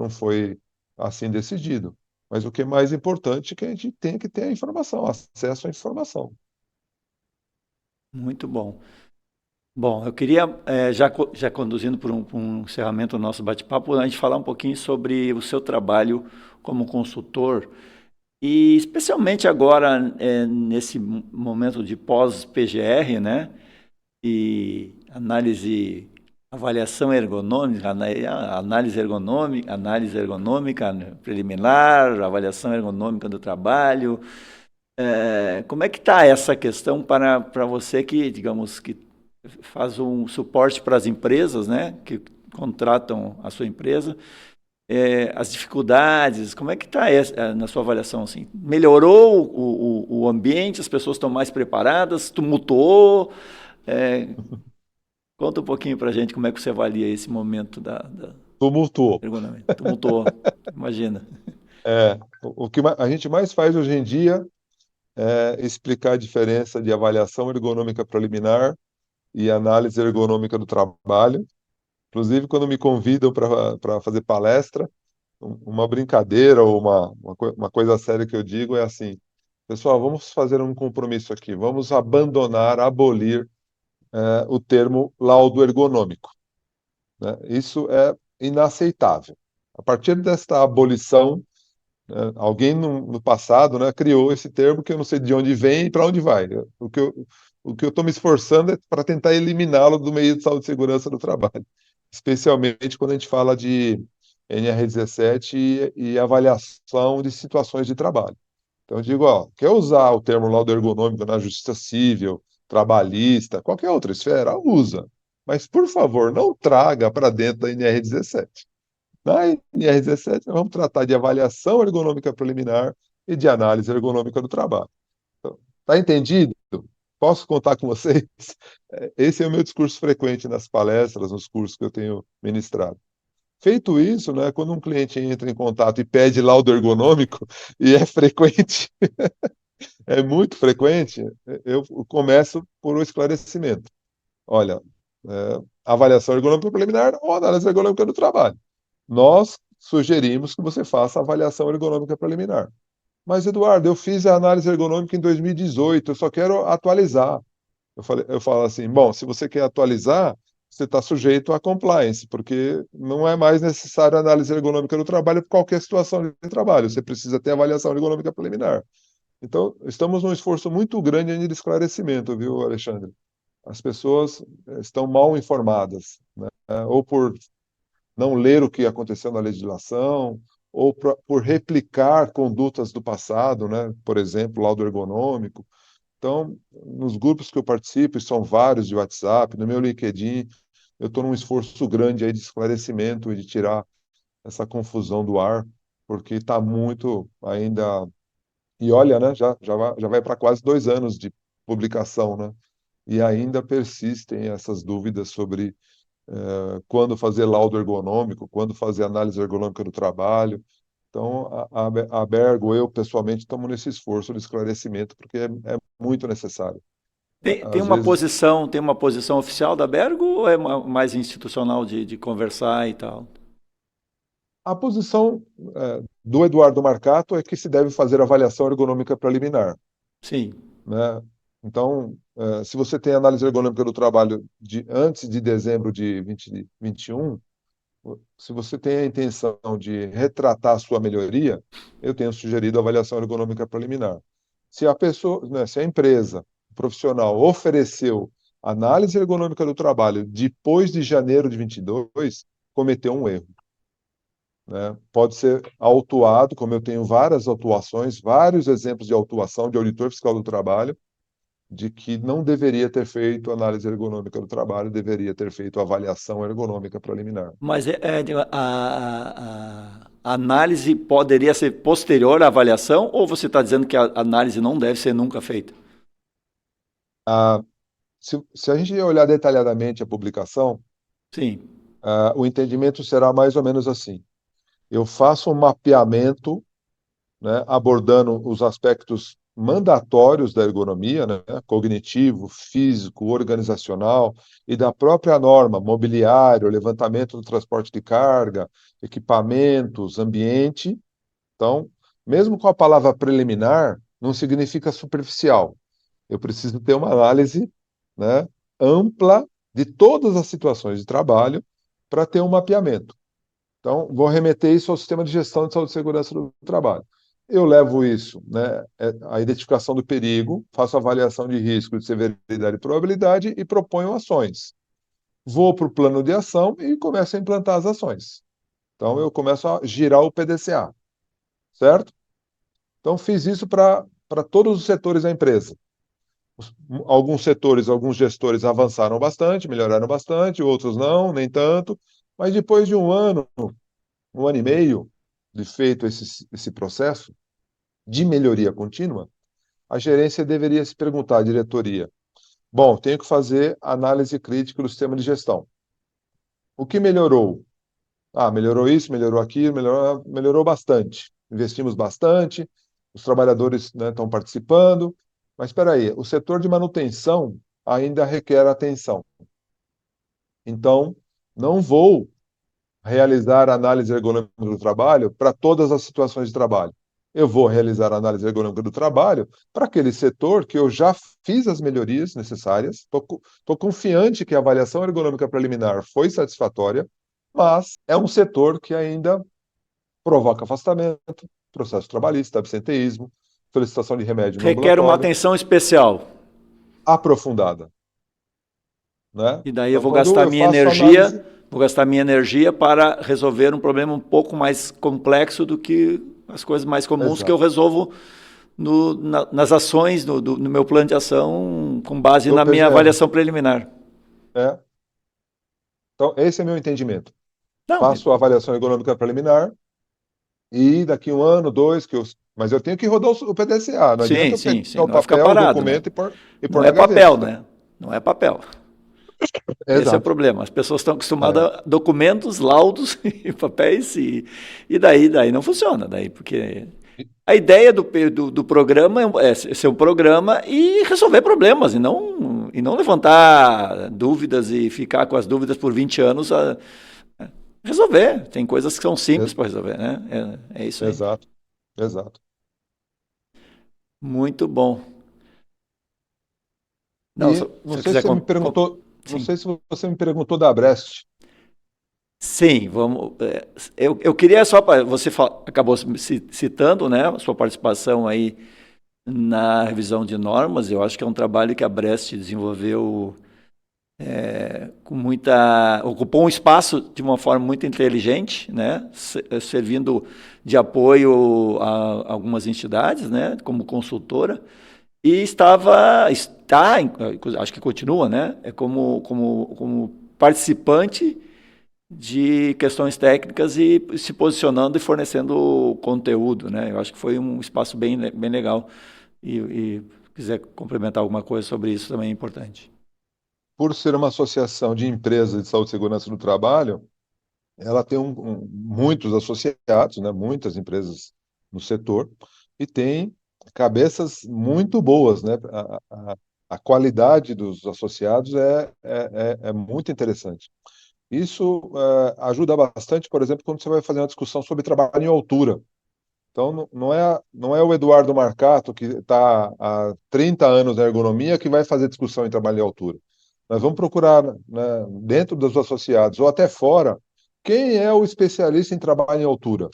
foi assim decidido. Mas o que é mais importante é que a gente tem que ter a informação, acesso à informação. Muito bom. Bom, eu queria, já conduzindo por um encerramento do nosso bate-papo, a gente falar um pouquinho sobre o seu trabalho como consultor e especialmente agora, nesse momento de pós-PGR, né? E análise, avaliação ergonômica, análise ergonômica, né, preliminar, avaliação ergonômica do trabalho. Como é que está essa questão para você que, digamos, que faz um suporte para as empresas, né, que contratam a sua empresa, as dificuldades, como é que está na sua avaliação, assim? Melhorou o ambiente, as pessoas estão mais preparadas, tumultuou? É, conta um pouquinho para a gente como é que você avalia esse momento da Tumultuou. ergonomia. Tumultuou, imagina. O que a gente mais faz hoje em dia é explicar a diferença de avaliação ergonômica preliminar e análise ergonômica do trabalho. Inclusive, quando me convidam para fazer palestra, uma brincadeira ou uma coisa séria que eu digo é assim: pessoal, vamos fazer um compromisso aqui, vamos abolir o termo laudo ergonômico, né? Isso é inaceitável. A partir desta abolição, alguém no passado, né, criou esse termo que eu não sei de onde vem e para onde vai. O que eu estou me esforçando é para tentar eliminá-lo do meio de saúde e segurança do trabalho, especialmente quando a gente fala de NR17 e avaliação de situações de trabalho. Então eu digo, ó, quer usar o termo laudo ergonômico na justiça civil, trabalhista, qualquer outra esfera, usa. Mas, por favor, não traga para dentro da NR17. Na NR17, nós vamos tratar de avaliação ergonômica preliminar e de análise ergonômica do trabalho. Então, tá entendido? Posso contar com vocês? Esse é o meu discurso frequente nas palestras, nos cursos que eu tenho ministrado. Feito isso, né, quando um cliente entra em contato e pede laudo ergonômico, e é frequente, é muito frequente, eu começo por um esclarecimento. Olha, avaliação ergonômica preliminar ou análise ergonômica do trabalho. Nós sugerimos que você faça a avaliação ergonômica preliminar. Mas, Eduardo, eu fiz a análise ergonômica em 2018, eu só quero atualizar. Eu falo assim, bom, se você quer atualizar, você está sujeito a compliance, porque não é mais necessário análise ergonômica do trabalho para qualquer situação de trabalho. Você precisa ter avaliação ergonômica preliminar. Então, estamos num esforço muito grande ainda de esclarecimento, viu, Alexandre? As pessoas estão mal informadas, né? Ou por não ler o que aconteceu na legislação, ou por replicar condutas do passado, né? Por exemplo, laudo ergonômico. Então, nos grupos que eu participo, e são vários de WhatsApp, no meu LinkedIn, eu estou num esforço grande aí de esclarecimento e de tirar essa confusão do ar, porque está muito ainda. E olha, né? Já vai para quase 2 anos de publicação, né? E ainda persistem essas dúvidas sobre quando fazer laudo ergonômico, quando fazer análise ergonômica do trabalho. Então, a Bergo, eu pessoalmente, estamos nesse esforço de esclarecimento, porque é muito necessário. Tem Às uma vezes, posição, tem uma posição oficial da Bergo ou é mais institucional de conversar e tal? a posição do Eduardo Marcato é que se deve fazer avaliação ergonômica preliminar, Sim. né? Então, se você tem análise ergonômica do trabalho antes de dezembro de 2021, se você tem a intenção de retratar a sua melhoria, eu tenho sugerido avaliação ergonômica preliminar. Se a pessoa, né, se a empresa, o profissional, ofereceu análise ergonômica do trabalho depois de janeiro de 22, cometeu um erro, né? Pode ser autuado, como eu tenho várias autuações, vários exemplos de autuação de auditor fiscal do trabalho, de que não deveria ter feito análise ergonômica do trabalho, deveria ter feito avaliação ergonômica preliminar. Mas a análise poderia ser posterior à avaliação ou você está dizendo que a análise não deve ser nunca feita? Ah, se a gente olhar detalhadamente a publicação, Sim, o entendimento será mais ou menos assim. Eu faço um mapeamento, né, abordando os aspectos mandatórios da ergonomia, né, cognitivo, físico, organizacional e da própria norma, mobiliário, levantamento do transporte de carga, equipamentos, ambiente. Então, mesmo com a palavra preliminar, não significa superficial. Eu preciso ter uma análise, né, ampla de todas as situações de trabalho para ter um mapeamento. Então, vou remeter isso ao sistema de gestão de saúde e segurança do trabalho. Eu levo isso, né, a identificação do perigo, faço avaliação de risco, de severidade e probabilidade e proponho ações. Vou para o plano de ação e começo a implantar as ações. Então, eu começo a girar o PDCA, certo? Então, fiz isso para todos os setores da empresa. Alguns setores, alguns gestores avançaram bastante, melhoraram bastante, outros não, nem tanto. Mas depois de 1 ano e meio de feito esse processo de melhoria contínua, a gerência deveria se perguntar à diretoria: bom, tenho que fazer análise crítica do sistema de gestão. O que melhorou? Ah, melhorou isso, melhorou aquilo, melhorou bastante. Investimos bastante, os trabalhadores, né, estão participando, mas espera aí, o setor de manutenção ainda requer atenção. Então, não vou realizar análise ergonômica do trabalho para todas as situações de trabalho. Eu vou realizar análise ergonômica do trabalho para aquele setor que eu já fiz as melhorias necessárias, estou confiante que a avaliação ergonômica preliminar foi satisfatória, mas é um setor que ainda provoca afastamento, processo trabalhista, absenteísmo, solicitação de remédio no requer uma ambulatório, atenção especial. aprofundada, né? E daí eu Então, quando eu faço análise, vou gastar minha energia para resolver um problema um pouco mais complexo do que as coisas mais comuns que eu exato, resolvo nas ações, no meu plano de ação, com base do na minha PGR. avaliação preliminar. É. Então, esse é meu entendimento. Não, Faço a avaliação econômica preliminar e daqui um ano, dois, mas eu tenho que rodar o PDCA. Não sim, adianta eu sim, pegar sim. o Não vai ficar papel, o parado, né? documento e pôr Não na é papel, gaveta. né? Não é papel. Esse é o Exato. problema. As pessoas estão acostumadas É. a documentos, laudos e papéis e daí não funciona. Daí, porque a ideia do programa é ser um programa e resolver problemas e não levantar dúvidas e ficar com as dúvidas por 20 anos a resolver. Tem coisas que são simples E- para resolver, né? É isso aí. Exato. Exato. Muito bom. Não, E se eu quiser. não Sim. sei se você me perguntou da Brest. Sim, vamos. Eu queria só para você acabou citando, né, a sua participação aí na revisão de normas. Eu acho que é um trabalho que a Brest desenvolveu com muita, ocupou um espaço de uma forma muito inteligente, né, servindo de apoio a algumas entidades, né, como consultora. E acho que continua, né, como participante de questões técnicas e se posicionando e fornecendo conteúdo, né? Eu acho que foi um espaço bem legal. E quiser complementar alguma coisa sobre isso também é importante. Por ser uma associação de empresas de saúde e segurança no trabalho, ela tem muitos associados, né? Muitas empresas no setor, e tem cabeças muito boas, né? A qualidade dos associados é muito interessante. Isso ajuda bastante, por exemplo, quando você vai fazer uma discussão sobre trabalho em altura. Então, não é o Eduardo Marcato, que está há 30 anos na ergonomia, que vai fazer discussão em trabalho em altura. Nós vamos procurar, né, dentro dos associados ou até fora, quem é o especialista em trabalho em altura?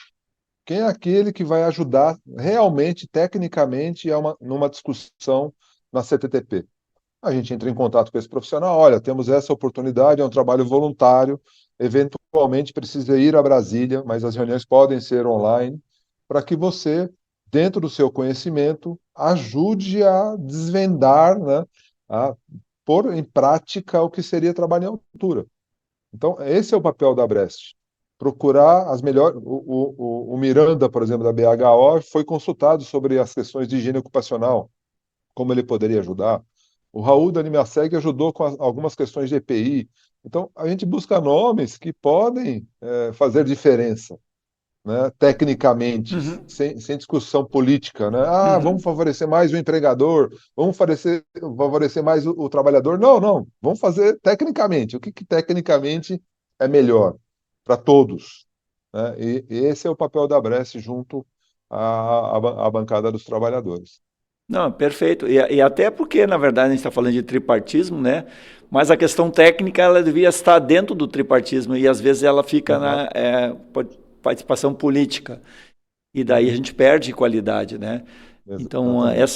Quem é aquele que vai ajudar realmente, tecnicamente, numa discussão na CTTP? A gente entra em contato com esse profissional, olha, temos essa oportunidade, é um trabalho voluntário, eventualmente precisa ir a Brasília, mas as reuniões podem ser online, para que você, dentro do seu conhecimento, ajude a desvendar, né, a pôr em prática o que seria trabalho em altura. Então, esse é o papel da Brest. Procurar as melhores. O Miranda, por exemplo, da BHO, foi consultado sobre as questões de higiene ocupacional, como ele poderia ajudar. O Raul da Animaseg ajudou com algumas questões de EPI. Então, a gente busca nomes que podem fazer diferença, né, tecnicamente, Uhum, sem discussão política. Né? Ah, vamos uhum. favorecer mais o empregador, vamos favorecer mais o trabalhador. Não, não. Vamos fazer tecnicamente. O que tecnicamente é melhor para todos? Né? E esse é o papel da Brest junto à bancada dos trabalhadores. Não, perfeito. E até porque, na verdade, a gente está falando de tripartismo, né? Mas a questão técnica, ela devia estar dentro do tripartismo e às vezes ela fica na Exato. participação política. E daí a Uhum. gente perde qualidade, né? Então, Exatamente.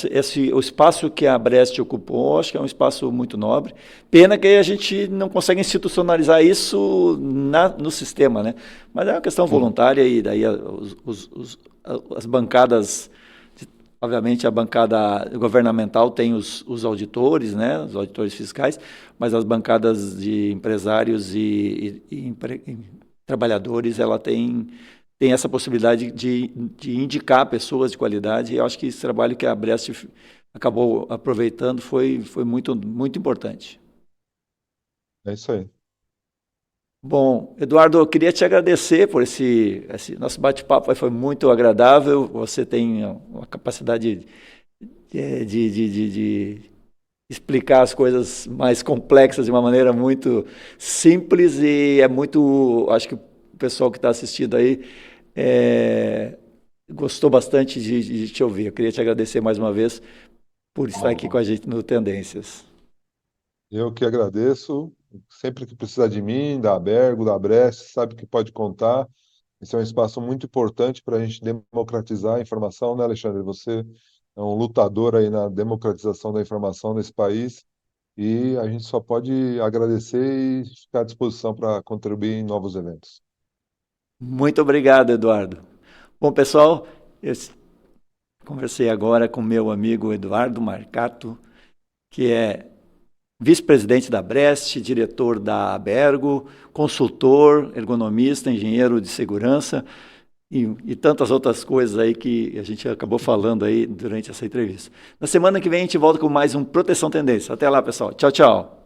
o espaço que a Brest ocupou, acho que é um espaço muito nobre. Pena que a gente não consegue institucionalizar isso no sistema, né? Mas é uma questão Uhum. voluntária e daí as bancadas, obviamente a bancada governamental tem os auditores, né? Os auditores fiscais, mas as bancadas de empresários e trabalhadores, ela tem essa possibilidade de indicar pessoas de qualidade. E eu acho que esse trabalho que a Brest acabou aproveitando foi muito importante. É isso aí. Bom, Eduardo, eu queria te agradecer por esse nosso bate-papo, foi muito agradável. Você tem uma capacidade de explicar as coisas mais complexas de uma maneira muito simples e acho que o pessoal que está assistindo aí é, gostou bastante de te ouvir. Eu queria te agradecer mais uma vez por estar aqui com a gente no Tendências. Eu que agradeço. Sempre que precisar de mim, da Abergo, da Brest, sabe que pode contar. Esse é um espaço muito importante para a gente democratizar a informação, né, Alexandre? Você é um lutador aí na democratização da informação nesse país e a gente só pode agradecer e ficar à disposição para contribuir em novos eventos. Muito obrigado, Eduardo. Bom, pessoal, Conversei agora com meu amigo Eduardo Marcato, que é vice-presidente da Brest, diretor da Abergo, consultor, ergonomista, engenheiro de segurança e tantas outras coisas aí que a gente acabou falando aí durante essa entrevista. Na semana que vem a gente volta com mais um Proteção Tendência. Até lá, pessoal. Tchau, tchau.